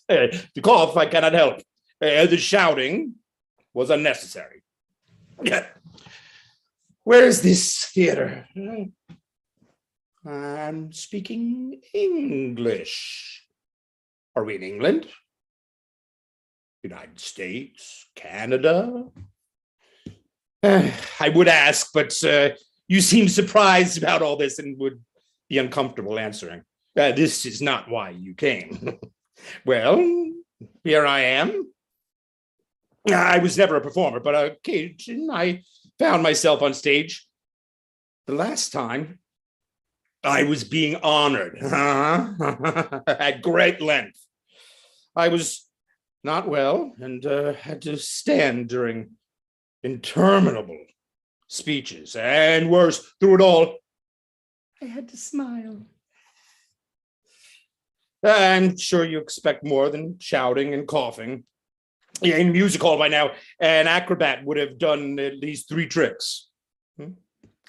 The cough I cannot help. The shouting was unnecessary. Where is this theater? I'm speaking English. Are we in England? United States? Canada? I would ask, but you seem surprised about all this and would be uncomfortable answering. This is not why you came. Well, here I am. I was never a performer, but on occasion I found myself on stage. The last time I was being honored at great length. I was not well and had to stand during interminable speeches, and worse, through it all, I had to smile. I'm sure you expect more than shouting and coughing. Yeah, in music hall by now, an acrobat would have done at least 3 tricks.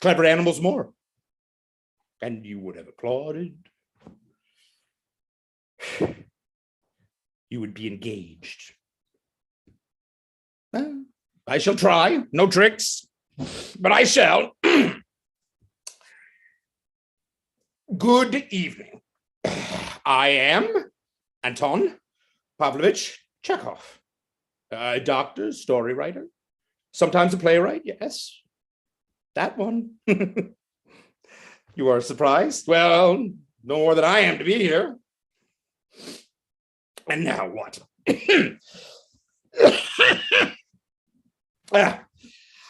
Clever animals more. And you would have applauded. You would be engaged. Well, I shall try. No tricks, but I shall. Good evening. I am Anton Pavlovich Chekhov, a doctor, story writer, sometimes a playwright, yes, that one. You are surprised? Well, no more than I am to be here. And now what?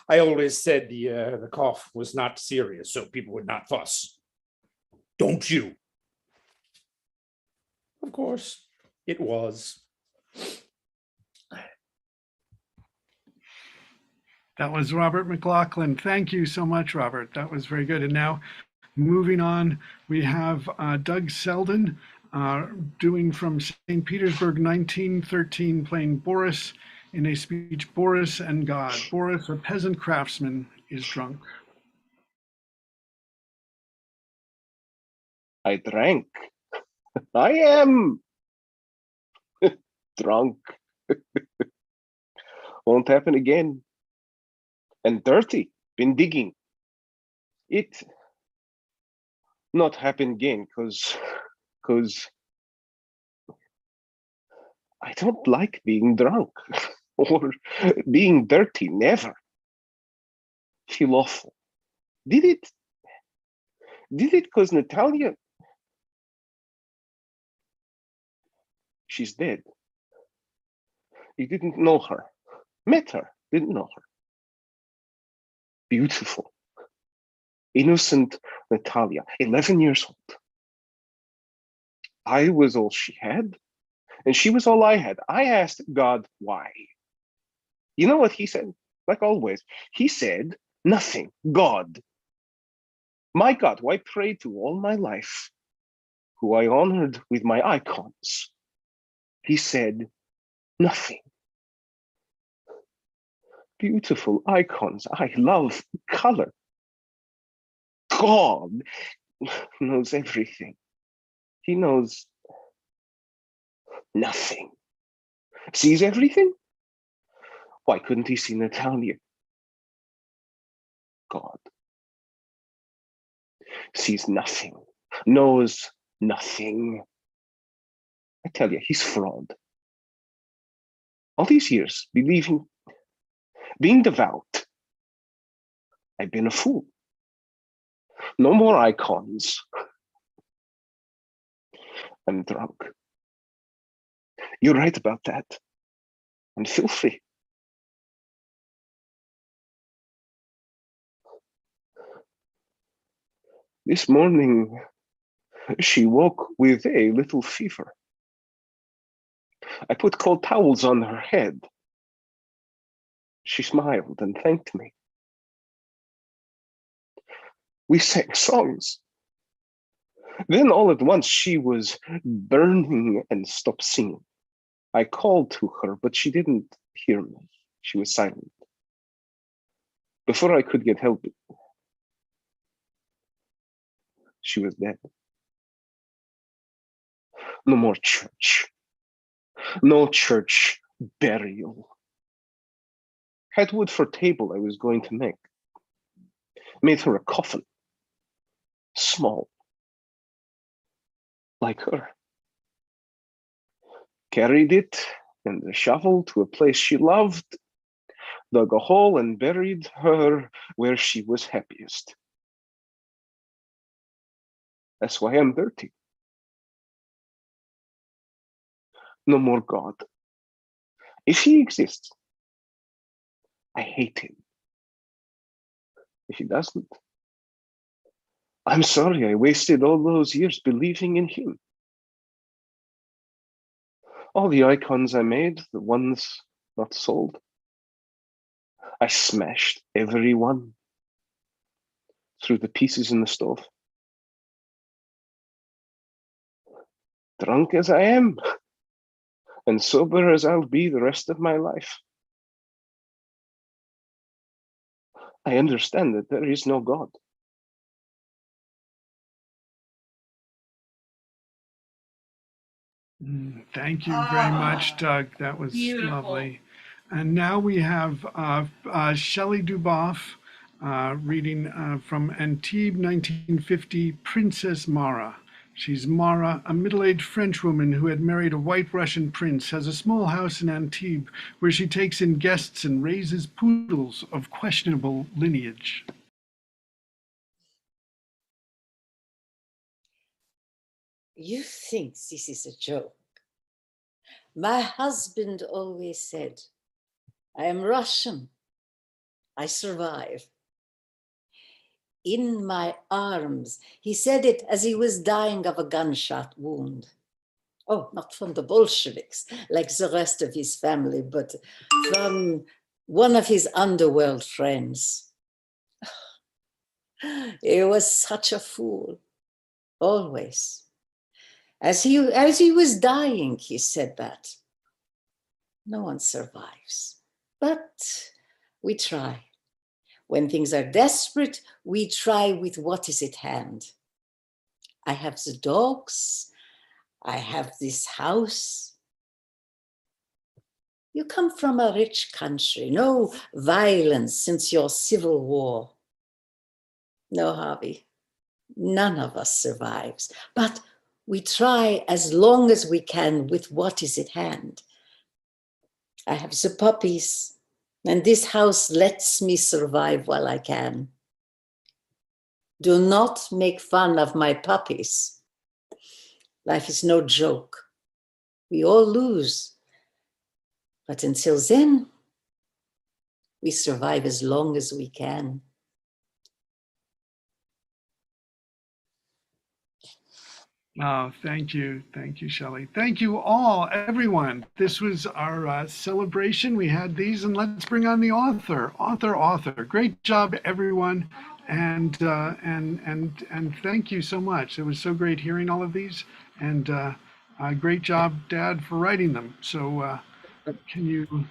I always said the cough was not serious, so people would not fuss. Don't you? Of course, it was. That was Robert MacLachlan. Thank you so much, Robert. That was very good. And now, moving on, we have Doug Seldin doing from St. Petersburg, 1913, playing Boris in a speech, Boris and God. Boris, a peasant craftsman, is drunk. I drank. I am drunk. Won't happen again. And dirty. Been digging. It not happen again because I don't like being drunk or being dirty. Never. Feel awful. Did it because Natalia, she's dead. You didn't know her. Met her, didn't know her. Beautiful. Innocent Natalia, 11 years old. I was all she had, and she was all I had. I asked God why. You know what he said? Like always, he said, nothing. God. My God, who I prayed to all my life, who I honored with my icons. He said, nothing. Beautiful icons. I love color. God knows everything. He knows nothing. Sees everything? Why couldn't he see Natalia? God. sees nothing, knows nothing. I tell you, he's fraud. All these years, being devout, I've been a fool. No more icons. I'm drunk. You're right about that. I'm filthy. This morning, she woke with a little fever. I put cold towels on her head. She smiled and thanked me. We sang songs. Then all at once she was burning and stopped singing. I called to her, but she didn't hear me. She was silent. Before I could get help, she was dead. No more church. No church burial. Had wood for table I was going to make. Made her a coffin. Small. Like her. Carried it and a shovel to a place she loved. Dug a hole and buried her where she was happiest. That's why I'm dirty. No more God. If he exists, I hate him. If he doesn't, I'm sorry I wasted all those years believing in him. All the icons I made, the ones not sold, I smashed every one through the pieces in the stove. Drunk as I am, and sober as I'll be the rest of my life, I understand that there is no God. Thank you very much, Doug. That was lovely. And now we have Mara-Shelli Duboff reading from Antibes, 1950, Princess Mara. She's Mara, a middle-aged French woman who had married a white Russian prince, has a small house in Antibes where she takes in guests and raises poodles of questionable lineage. You think this is a joke. My husband always said, I am Russian. I survive. In my arms. He said it as he was dying of a gunshot wound. Oh, not from the Bolsheviks, like the rest of his family, but from one of his underworld friends. He was such a fool, always. As he was dying, he said that. No one survives, but we try. When things are desperate, we try with what is at hand. I have the dogs. I have this house. You come from a rich country, no violence since your civil war. No, Harvey, none of us survives, but we try as long as we can with what is at hand. I have the puppies, and this house lets me survive while I can. Do not make fun of my puppies. Life is no joke. We all lose. But until then, we survive as long as we can. Oh, thank you. Thank you, Shelley. Thank you all, everyone. This was our celebration. We had these, and let's bring on the author. Great job, everyone. And thank you so much. It was so great hearing all of these, and great job, Dad, for writing them. So can you,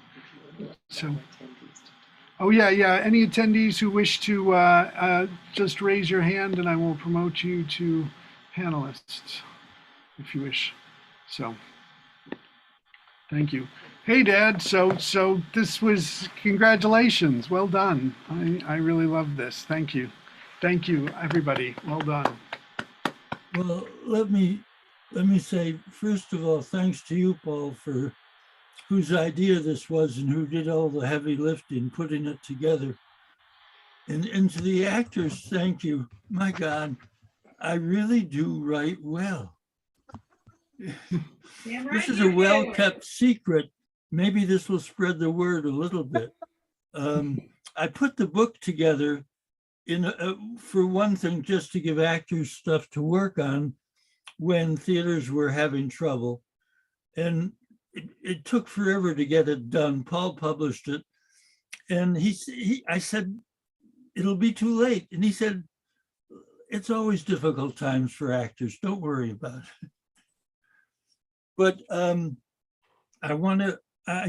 oh yeah. Any attendees who wish to just raise your hand and I will promote you to panelists if you wish. So thank you. Hey, Dad. So this was, congratulations. Well done. I really love this. Thank you. Thank you, everybody. Well done. Well, let me say, first of all, thanks to you, Paul, for whose idea this was and who did all the heavy lifting, putting it together. And to the actors, thank you. My God, I really do write well. This is a well-kept secret. Maybe this will spread the word a little bit. I put the book together for one thing, just to give actors stuff to work on when theaters were having trouble. And it took forever to get it done. Paul published it. And I said, it'll be too late. And he said, it's always difficult times for actors. Don't worry about it. But I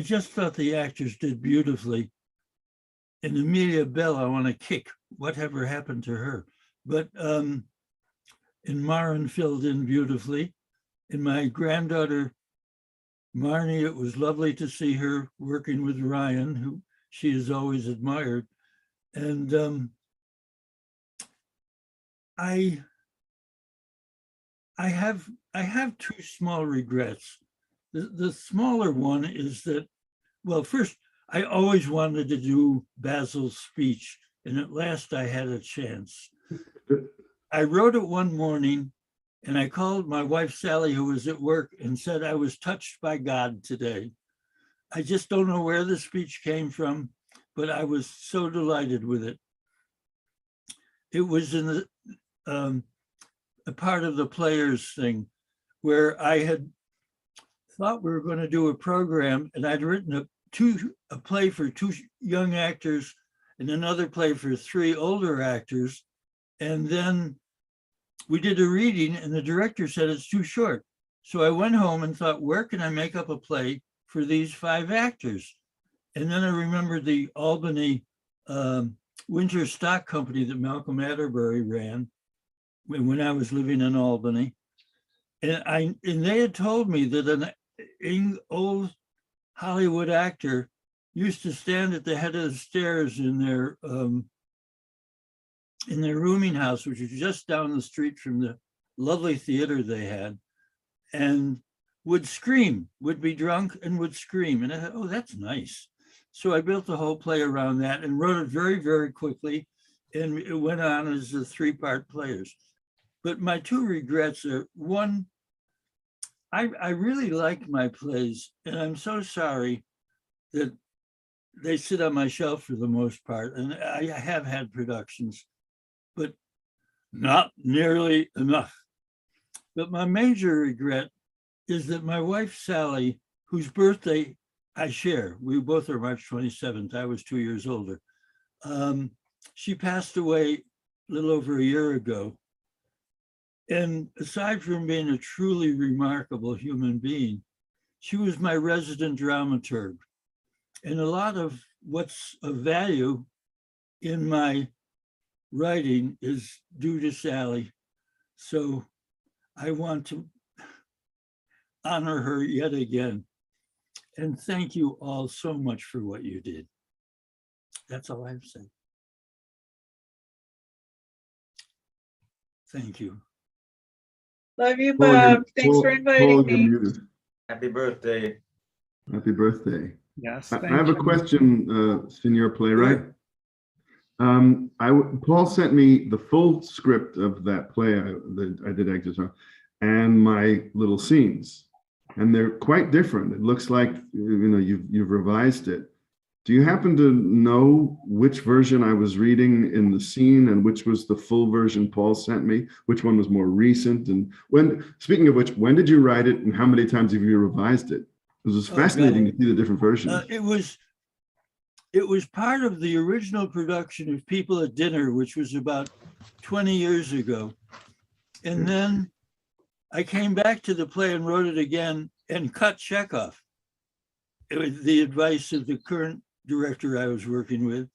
just thought the actors did beautifully. And Amelia Bell, I want to kick. Whatever happened to her? But and Maren filled in beautifully. And my granddaughter, Marnie, it was lovely to see her working with Ryan, who she has always admired. And I have two small regrets. The smaller one is that, well, first, I always wanted to do Basil's speech, and at last I had a chance. I wrote it one morning, and I called my wife, Sally, who was at work, and said, I was touched by God today. I just don't know where the speech came from, but I was so delighted with it. It was in a part of the players thing where I had thought we were going to do a program, and I'd written a play for 2 young actors and another play for 3 older actors. And then we did a reading and the director said it's too short. So I went home and thought, where can I make up a play for these 5 actors? And then I remembered the Albany winter stock company that Malcolm Atterbury ran when I was living in Albany. And they had told me that an old Hollywood actor used to stand at the head of the stairs in their rooming house, which was just down the street from the lovely theater they had, and would scream, would be drunk and would scream. And I thought, oh, that's nice. So I built the whole play around that and wrote it very, very quickly. And it went on as a 3-part players. But my 2 regrets are, one, I really like my plays, and I'm so sorry that they sit on my shelf for the most part. And I have had productions, but not nearly enough. But my major regret is that my wife, Sally, whose birthday I share, we both are March 27th, I was 2 years older. She passed away a little over a year ago. And aside from being a truly remarkable human being, she was my resident dramaturg. And a lot of what's of value in my writing is due to Sally. So I want to honor her yet again. And thank you all so much for what you did. That's all I have to say. Thank you. Love you, Bob. Thanks for inviting me. Happy birthday. Happy birthday. Yes. I have a question, Senior Playwright. Paul sent me the full script of that play that I did excerpts on, and my little scenes, and they're quite different. It looks like you've revised it. Do you happen to know which version I was reading in the scene and which was the full version Paul sent me? Which one was more recent? And speaking of which, when did you write it and how many times have you revised it? It was fascinating to see the different versions. It was part of the original production of People at Dinner, which was about 20 years ago. And then I came back to the play and wrote it again and cut Chekhov. It was the advice of the current director I was working with,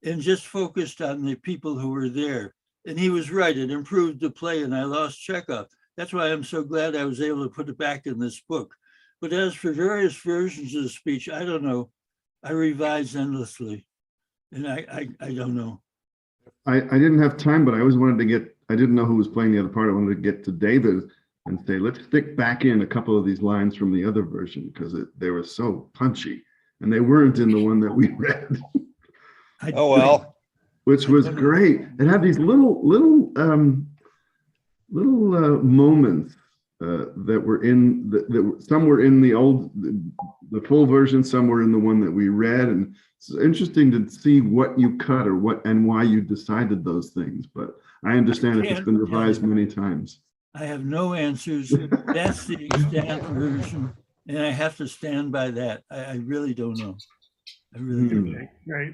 and just focused on the people who were there. And he was right, it improved the play and I lost Chekhov. That's why I'm so glad I was able to put it back in this book. But as for various versions of the speech, I don't know. I revise endlessly, and I don't know. I didn't have time, but I always wanted to get, I didn't know who was playing the other part. I wanted to get to David and say, let's stick back in a couple of these lines from the other version because they were so punchy and they weren't in the one that we read. Oh, well. Which was great. It had these little moments that were in some were in the full version, some were in the one that we read, and it's interesting to see what you cut or what and why you decided those things. But I understand it's been revised many times. I have no answers. That's the extant version, and I have to stand by that. I really don't know. I really don't know. Right.